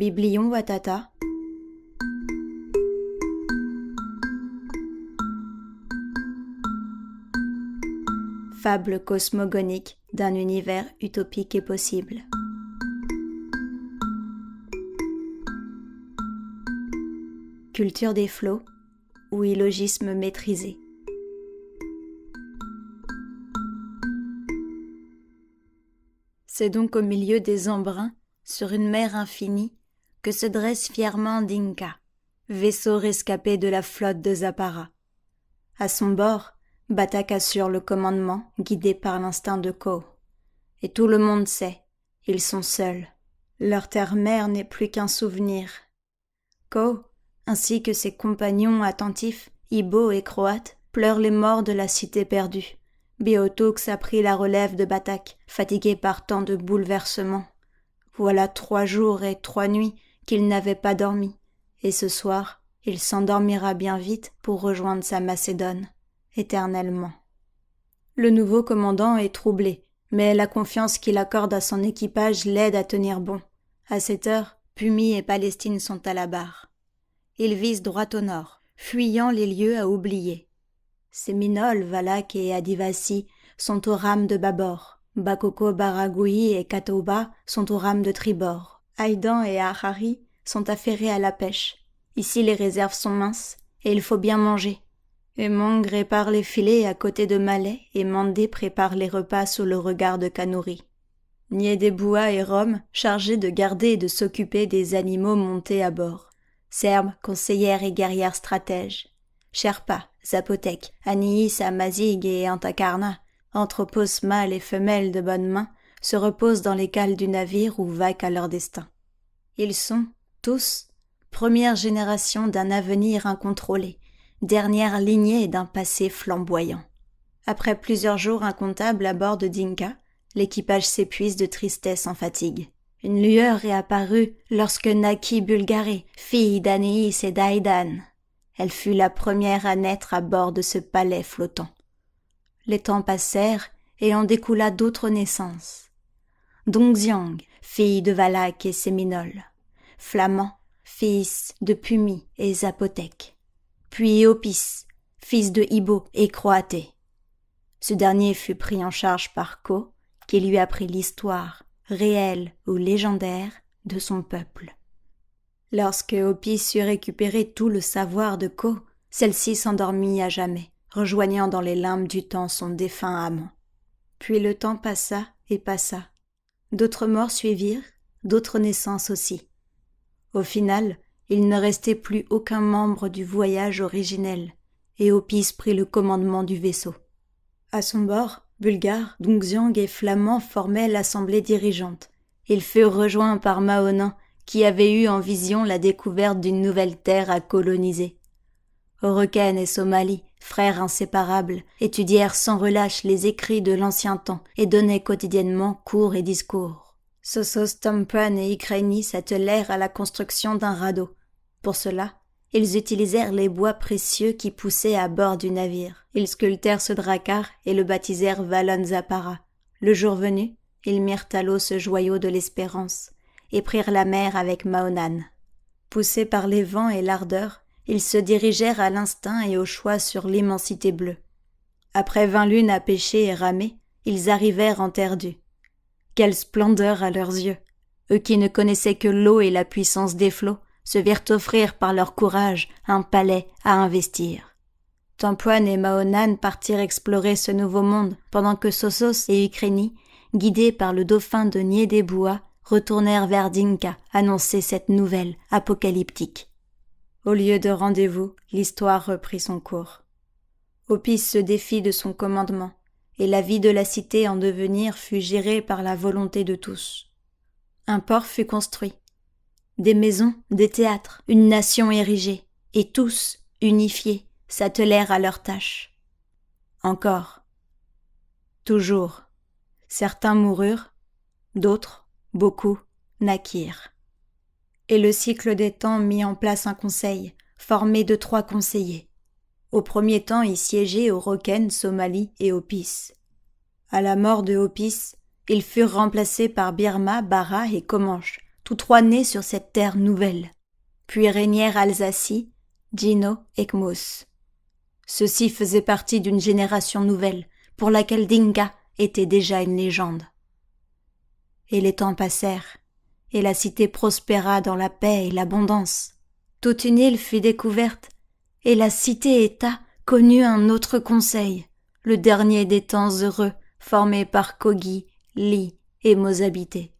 Biblion Watata. Fable cosmogonique d'un univers utopique et possible. Culture des flots ou illogisme maîtrisé. C'est donc au milieu des embruns, sur une mer infinie, que se dresse fièrement Dinka, vaisseau rescapé de la flotte de Zappara. À son bord, Batak assure le commandement, guidé par l'instinct de Ko. Et tout le monde sait, ils sont seuls. Leur terre-mère n'est plus qu'un souvenir. Ko, ainsi que ses compagnons attentifs, Ibo et Croates, pleurent les morts de la cité perdue. Beotox a pris la relève de Batak, fatigué par tant de bouleversements. Voilà 3 jours et 3 nuits qu'il n'avait pas dormi, et ce soir, il s'endormira bien vite pour rejoindre sa Macédoine, éternellement. Le nouveau commandant est troublé, mais la confiance qu'il accorde à son équipage l'aide à tenir bon. À cette heure, Pumi et Palestine sont à la barre. Ils visent droit au nord, fuyant les lieux à oublier. Séminole, Valak et Adivasi sont aux rames de bâbord. Bakoko, Baragouhi et Katoba sont aux rames de tribord. Haïdan et Ahari sont affairés à la pêche. Ici les réserves sont minces et il faut bien manger. Emong répare les filets à côté de Malais et Mandé prépare les repas sous le regard de Kanuri. Niedeboua et Rome chargés de garder et de s'occuper des animaux montés à bord. Serbes, conseillères et guerrières stratèges. Sherpa, Zapotèques, Aniïs, Amazigh et Antakarna, anthropos mâles et femelles de bonne main, se reposent dans les cales du navire ou vaquent à leur destin. Ils sont, tous, première génération d'un avenir incontrôlé, dernière lignée d'un passé flamboyant. Après plusieurs jours incomptables à bord de Dinka, l'équipage s'épuise de tristesse en fatigue. Une lueur est apparue lorsque naquit Bulgaré, fille d'Anéis et d'Aïdan. Elle fut la première à naître à bord de ce palais flottant. Les temps passèrent et en découla d'autres naissances. Dongxiang, fille de Valak et Séminole. Flamand, fils de Pumi et Zapotèque. Puis Opis, fils de Ibo et Croaté. Ce dernier fut pris en charge par Ko, qui lui apprit l'histoire, réelle ou légendaire, de son peuple. Lorsque Opis eut récupéré tout le savoir de Ko, celle-ci s'endormit à jamais, rejoignant dans les limbes du temps son défunt amant. Puis le temps passa et passa. D'autres morts suivirent, d'autres naissances aussi. Au final, il ne restait plus aucun membre du voyage originel, et Opis prit le commandement du vaisseau. À son bord, Bulgares, Dongxiang et Flamands formaient l'assemblée dirigeante. Ils furent rejoints par Mahonin, qui avait eu en vision la découverte d'une nouvelle terre à coloniser. Oroken et Somali, frères inséparables, étudièrent sans relâche les écrits de l'ancien temps et donnaient quotidiennement cours et discours. Sosos, Tampuan et Ikreni s'attelèrent à la construction d'un radeau. Pour cela, ils utilisèrent les bois précieux qui poussaient à bord du navire. Ils sculptèrent ce drakkar et le baptisèrent Valon Zappara. Le jour venu, ils mirent à l'eau ce joyau de l'espérance et prirent la mer avec Mahonan. Poussés par les vents et l'ardeur, ils se dirigèrent à l'instinct et au choix sur l'immensité bleue. Après 20 lunes à pêcher et ramer, ils arrivèrent en terre due. Quelle splendeur à leurs yeux! Eux qui ne connaissaient que l'eau et la puissance des flots, se virent offrir par leur courage un palais à investir. Tampuan et Mahonan partirent explorer ce nouveau monde, pendant que Sosos et Ikreni, guidés par le dauphin de Niedeboua, retournèrent vers Dinka annoncer cette nouvelle apocalyptique. Au lieu de rendez-vous, l'histoire reprit son cours. Opis se défit de son commandement, et la vie de la cité en devenir fut gérée par la volonté de tous. Un port fut construit, des maisons, des théâtres, une nation érigée, et tous, unifiés, s'attelèrent à leurs tâches. Encore. Toujours. Certains moururent, d'autres, beaucoup, naquirent. Et le cycle des temps mit en place un conseil, formé de 3 conseillers. Au premier temps y siégeaient Oroken, Somali et Opis. À la mort de Opis, ils furent remplacés par Birma, Bara et Comanche, tous trois nés sur cette terre nouvelle. Puis régnèrent Alsacie, Gino et Kmos. Ceux-ci faisaient partie d'une génération nouvelle, pour laquelle Dinka était déjà une légende. Et les temps passèrent, et la cité prospéra dans la paix et l'abondance. Toute une île fut découverte, et la cité-État connut un autre conseil, le dernier des temps heureux, formé par Kogi, Li et Mozabité.